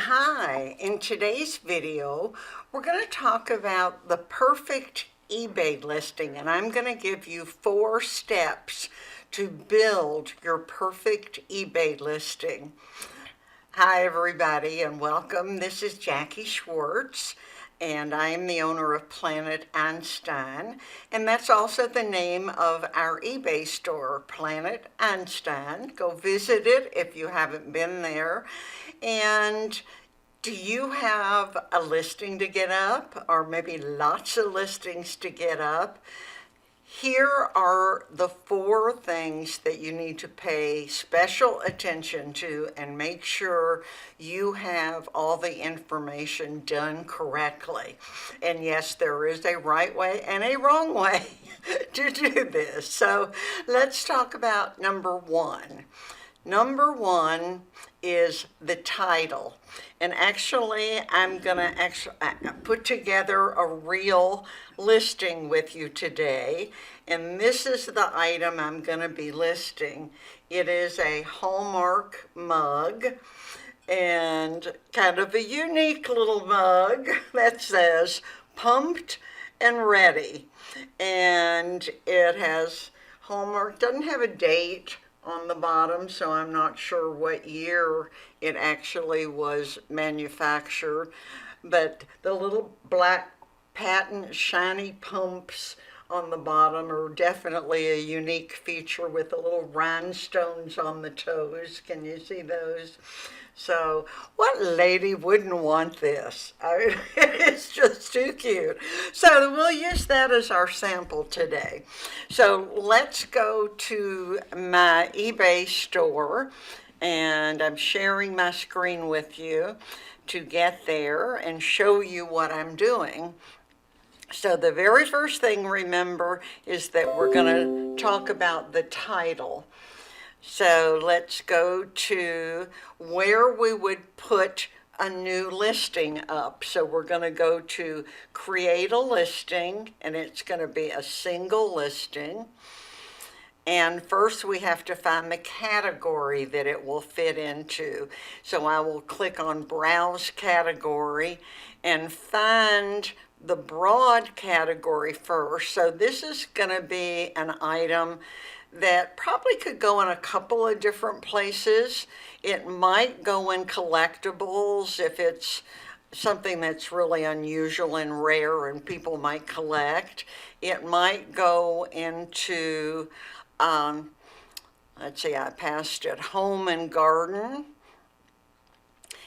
Hi, in today's video, we're going to talk about the perfect eBay listing, and I'm going to give you 4 steps to build your perfect eBay listing. Hi, everybody, and welcome. This is Jackee Schwartz, and I am the owner of Planet Einstein, and that's also the name of our eBay store, Planet Einstein. Go visit it if you haven't been there. And do you have a listing to get up, or maybe lots of listings to get up? Here are the 4 things that you need to pay special attention to and make sure you have all the information done correctly. And yes, there is a right way and a wrong way to do this. So let's talk about number 1. Number 1 is the title. And actually, I'm going to put together a real listing with you today. And this is the item I'm going to be listing. It is a Hallmark mug, and kind of a unique little mug that says pumped and ready. And it has Hallmark, doesn't have a date on the bottom, so I'm not sure what year it actually was manufactured, but the little black patent shiny pumps on the bottom are definitely a unique feature with the little rhinestones on the toes. Can you see those? So what lady wouldn't want this? I mean, it's just too cute. So we'll use that as our sample today. So let's go to my eBay store, and I'm sharing my screen with you to get there and show you what I'm doing. So the very first thing, remember, is that we're going to talk about the title. So let's go to where we would put a new listing up. So we're going to go to create a listing, and it's going to be a single listing. And first we have to find the category that it will fit into. So I will click on Browse Category and find the broad category first. So this is going to be an item that probably could go in a couple of different places. It might go in collectibles if it's something that's really unusual and rare and people might collect. It might go into, let's see, I passed it, home and garden.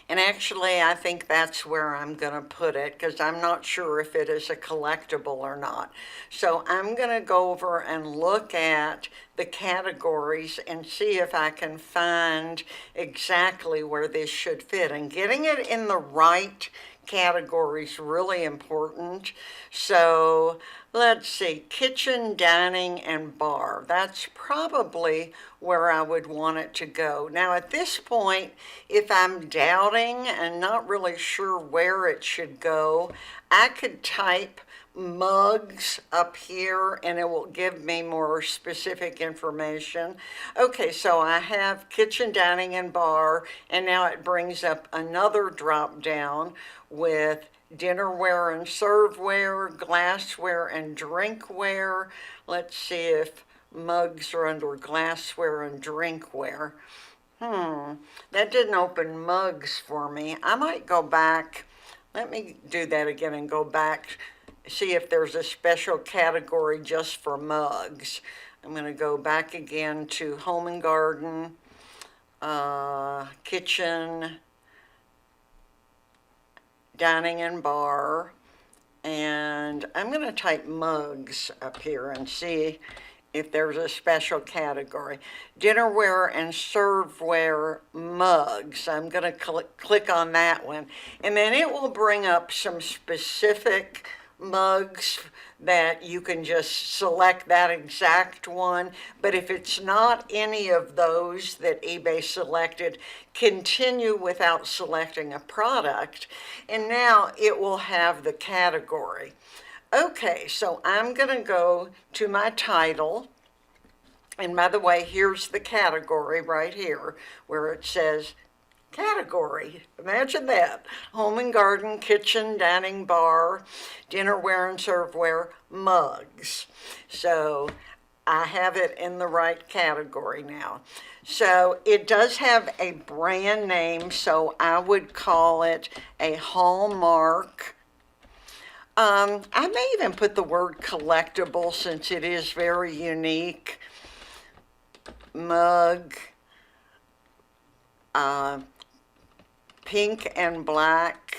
And actually, I think that's where I'm going to put it because I'm not sure if it is a collectible or not. So I'm going to go over and look at the categories and see if I can find exactly where this should fit. And getting it in the right category is really important. So let's see, kitchen, dining, and bar. That's probably where I would want it to go. Now at this point, if I'm doubting and not really sure where it should go, I could type mugs up here and it will give me more specific information. Okay, so I have kitchen, dining, and bar, and now it brings up another drop down with dinnerware and serveware, glassware and drinkware. Let's see if mugs are under glassware and drinkware. That didn't open mugs for me. I might go back. Let me do that again and go back, see if there's a special category just for mugs. I'm going to go back again to home and garden, kitchen, dining and bar, and I'm going to type mugs up here and see if there's a special category. Dinnerware and serveware mugs. I'm going to click on that one, and then it will bring up some specific mugs that you can just select that exact one. But if it's not any of those that eBay selected, continue without selecting a product, and now it will have the category. Okay, so I'm going to go to my title, and by the way, here's the category right here where it says category. Imagine that. Home and garden, kitchen, dining, bar, dinnerware and serveware, mugs. So I have it in the right category now. So it does have a brand name, so I would call it a Hallmark. I may even put the word collectible since it is very unique. Mug, pink and black.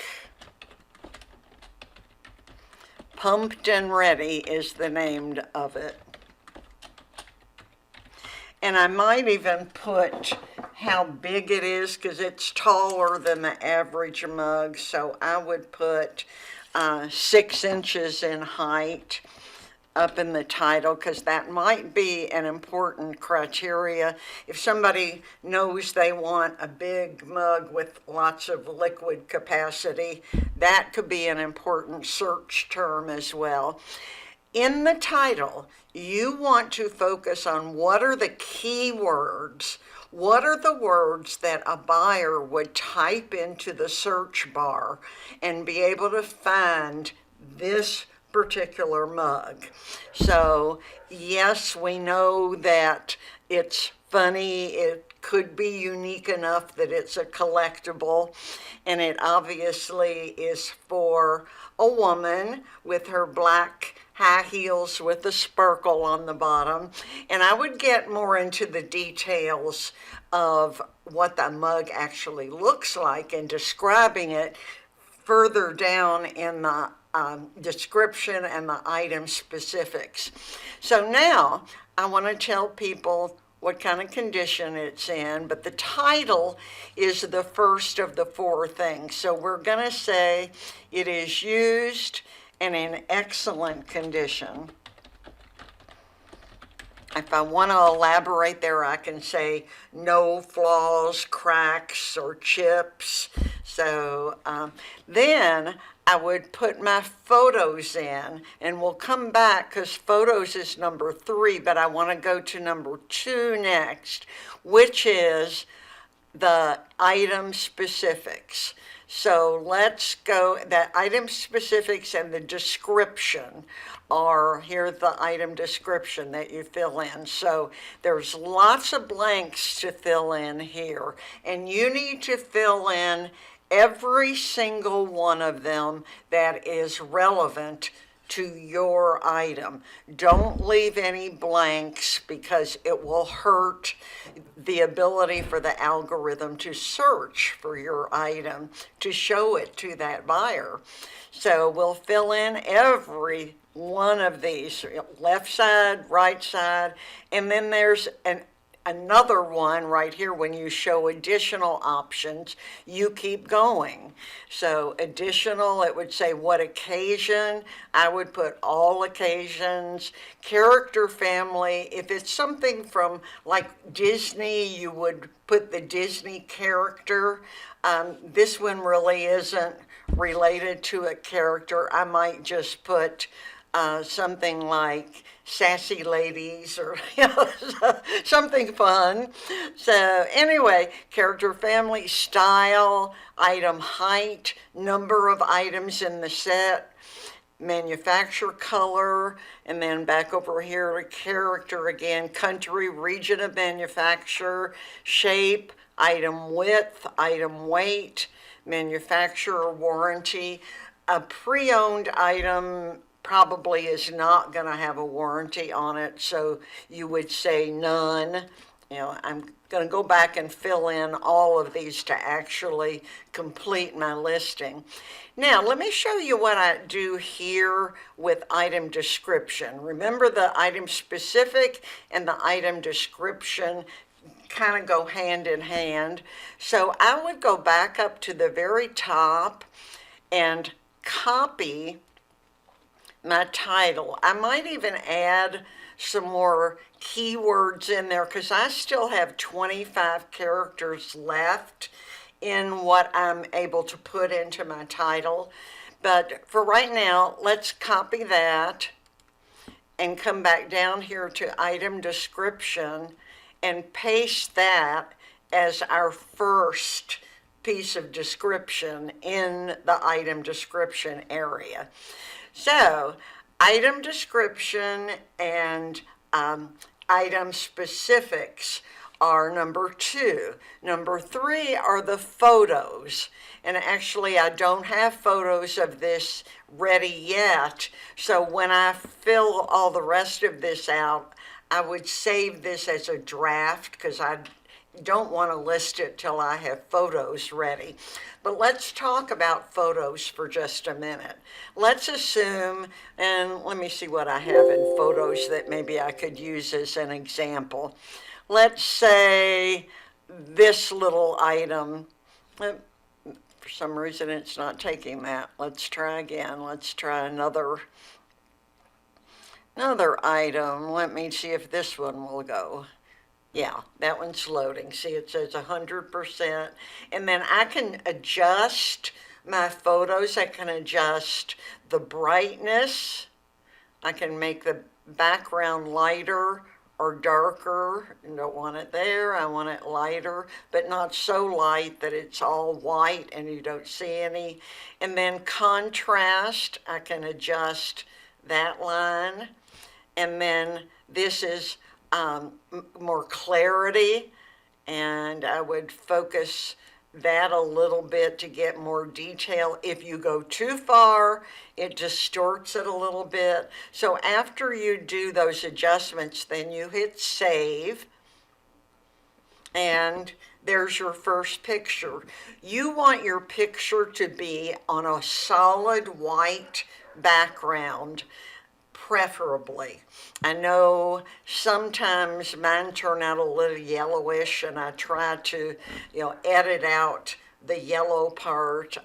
Pumped and Ready is the name of it. And I might even put how big it is because it's taller than the average mug. So I would put 6 inches in height up in the title because that might be an important criteria. If somebody knows they want a big mug with lots of liquid capacity, that could be an important search term as well. In the title, you want to focus on what are the keywords. What are the words that a buyer would type into the search bar and be able to find this particular mug? So, yes, we know that it's funny. It could be unique enough that it's a collectible, and it obviously is for a woman with her black high heels with a sparkle on the bottom. And I would get more into the details of what the mug actually looks like and describing it further down in the description and the item specifics. So now I want to tell people what kind of condition it's in, but the title is the first of the 4 things. So we're going to say it is used and in excellent condition. If I want to elaborate there, I can say no flaws, cracks, or chips. So then I would put my photos in, and we'll come back because photos is number 3, but I want to go to number 2 next, which is the item specifics. So let's go, the item specifics and the description are, here's the item description that you fill in. So there's lots of blanks to fill in here, and you need to fill in every single one of them that is relevant to your item. Don't leave any blanks because it will hurt the ability for the algorithm to search for your item to show it to that buyer. So we'll fill in every one of these, left side, right side, and then there's another one right here. When you show additional options, you keep going. So additional, it would say what occasion. I would put all occasions. Character family, if it's something from like Disney, you would put the Disney character. This one really isn't related to a character. I might just put something like sassy ladies or something fun. So anyway, character family, style, item height, number of items in the set, manufacturer color, and then back over here to character again, country, region of manufacturer, shape, item width, item weight, manufacturer warranty. A pre-owned item probably is not going to have a warranty on it, so you would say none. You know, I'm going to go back and fill in all of these to actually complete my listing. Now, let me show you what I do here with item description. Remember, the item specific and the item description kind of go hand in hand. So I would go back up to the very top and copy my title. I might even add some more keywords in there because I still have 25 characters left in what I'm able to put into my title. But for right now, let's copy that and come back down here to item description and paste that as our first piece of description in the item description area. So, item description and item specifics are number 2. Number 3 are the photos. And actually, I don't have photos of this ready yet. So when I fill all the rest of this out, I would save this as a draft because I don't want to list it till I have photos ready. But let's talk about photos for just a minute. Let's assume, and let me see what I have in photos that maybe I could use as an example. Let's say this little item, for some reason it's not taking that. Let's try again. Let's try another item. Let me see if this one will go. Yeah, that one's loading. See, it says 100%. And then I can adjust my photos. I can adjust the brightness. I can make the background lighter or darker. I don't want it there. I want it lighter, but not so light that it's all white and you don't see any. And then contrast, I can adjust that line. And then this is more clarity, and I would focus that a little bit to get more detail. If you go too far, it distorts it a little bit. So after you do those adjustments, then you hit save, and there's your first picture. You want your picture to be on a solid white background, preferably. I know sometimes mine turn out a little yellowish, and I try to, edit out the yellow part,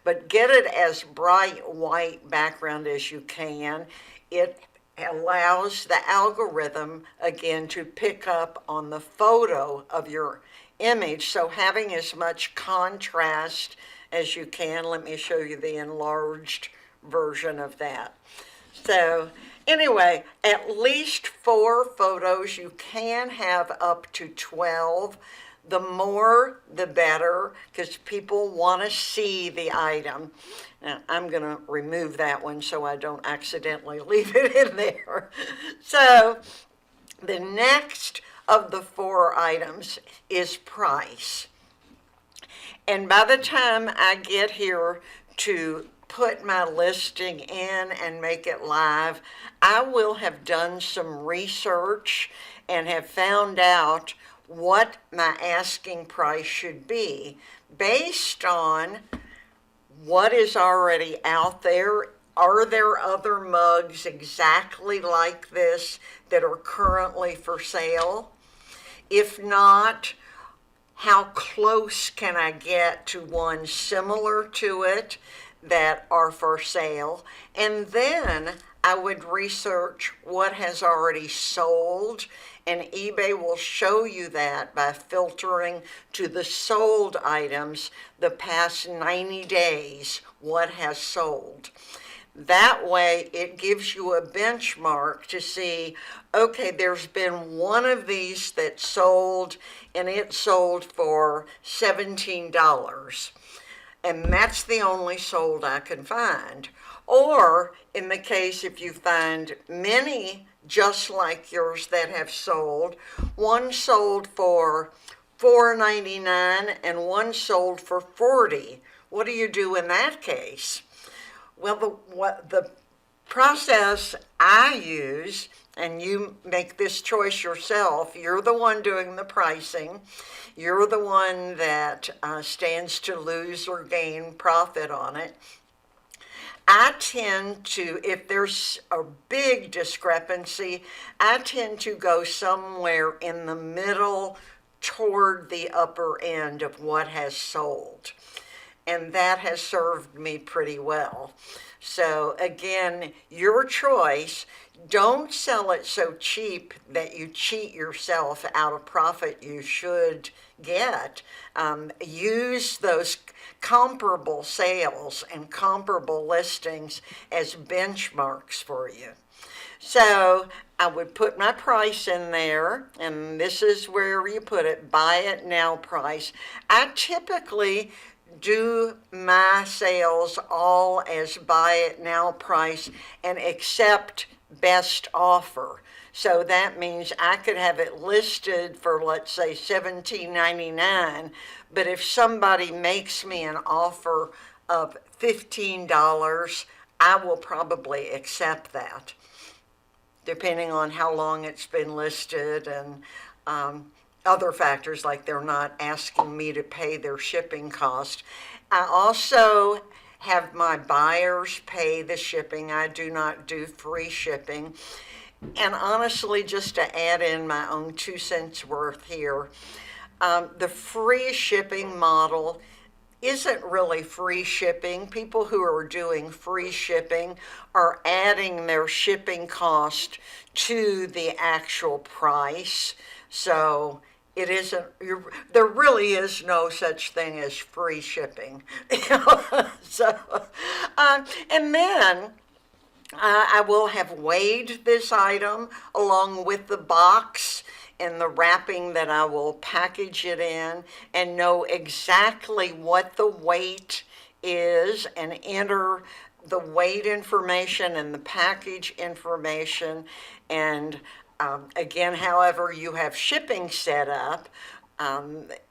but get it as bright white background as you can. It allows the algorithm, again, to pick up on the photo of your image, so having as much contrast as you can. Let me show you the enlarged version of that. So anyway, at least 4 photos. You can have up to 12. The more, the better, because people want to see the item. Now, I'm going to remove that one so I don't accidentally leave it in there. So the next of the 4 items is price. And by the time I get here to put my listing in and make it live, I will have done some research and have found out what my asking price should be based on what is already out there. Are there other mugs exactly like this that are currently for sale? If not, how close can I get to one similar to it that are for sale? And then I would research what has already sold, and eBay will show you that by filtering to the sold items the past 90 days, what has sold. That way it gives you a benchmark to see, okay, there's been one of these that sold, and it sold for $17. And that's the only sold I can find. Or in the case if you find many just like yours that have sold, one sold for $4.99 and one sold for $40. What do you do in that case? Well, the process I use, and you make this choice yourself, you're the one doing the pricing, you're the one that stands to lose or gain profit on it. I tend to, if there's a big discrepancy, I tend to go somewhere in the middle toward the upper end of what has sold. And that has served me pretty well. So again, your choice. Don't sell it so cheap that you cheat yourself out of profit you should get. Use those comparable sales and comparable listings as benchmarks for you. So I would put my price in there, and this is where you put it, buy it now price. I typically do my sales all as buy it now price and accept best offer. So that means I could have it listed for, let's say, $17.99, but if somebody makes me an offer of $15, I will probably accept that, depending on how long it's been listed and other factors, like they're not asking me to pay their shipping cost. I also have my buyers pay the shipping. I do not do free shipping. And honestly, just to add in my own 2 cents worth here, the free shipping model isn't really free shipping. People who are doing free shipping are adding their shipping cost to the actual price. So it isn't, there really is no such thing as free shipping. So, and then I will have weighed this item along with the box and the wrapping that I will package it in, and know exactly what the weight is and enter the weight information and the package information. And again, however you have shipping set up,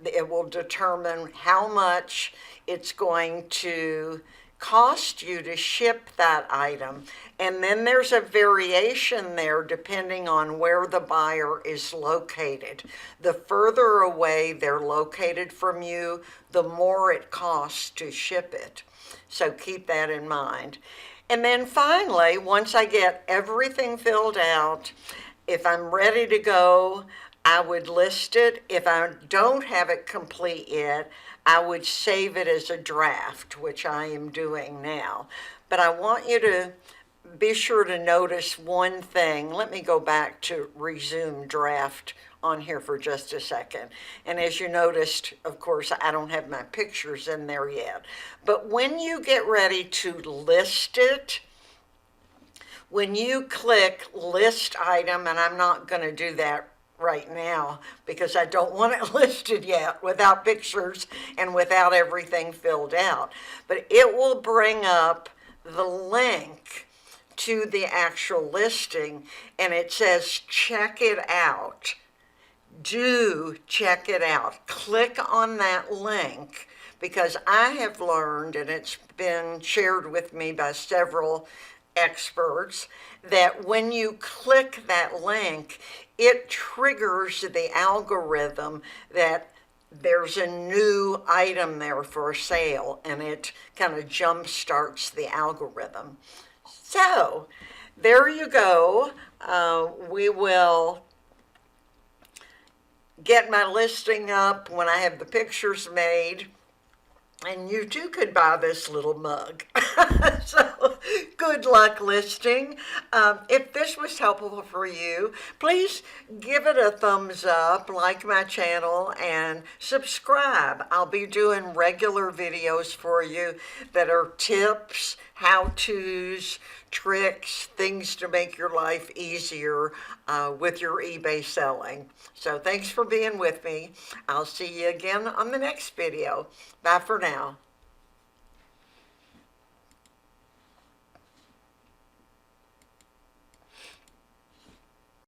it will determine how much it's going to cost you to ship that item. And then there's a variation there depending on where the buyer is located. The further away they're located from you, the more it costs to ship it. So keep that in mind. And then finally, once I get everything filled out, if I'm ready to go, I would list it. If I don't have it complete yet, I would save it as a draft, which I am doing now. But I want you to be sure to notice one thing. Let me go back to resume draft on here for just a second. And as you noticed, of course, I don't have my pictures in there yet. But when you get ready to list it, when you click list item, and I'm not going to do that right now because I don't want it listed yet without pictures and without everything filled out, but it will bring up the link to the actual listing, and it says check it out. Do check it out. Click on that link, because I have learned, and it's been shared with me by several experts, that when you click that link, it triggers the algorithm that there's a new item there for sale, and it kind of jump starts the algorithm. So there you go. We will get my listing up when I have the pictures made. And you too could buy this little mug. So good luck listing. If this was helpful for you, please give it a thumbs up, like my channel, and subscribe. I'll be doing regular videos for you that are tips, how-tos, tricks, things to make your life easier with your eBay selling. So thanks for being with me. I'll see you again on the next video. Bye for now.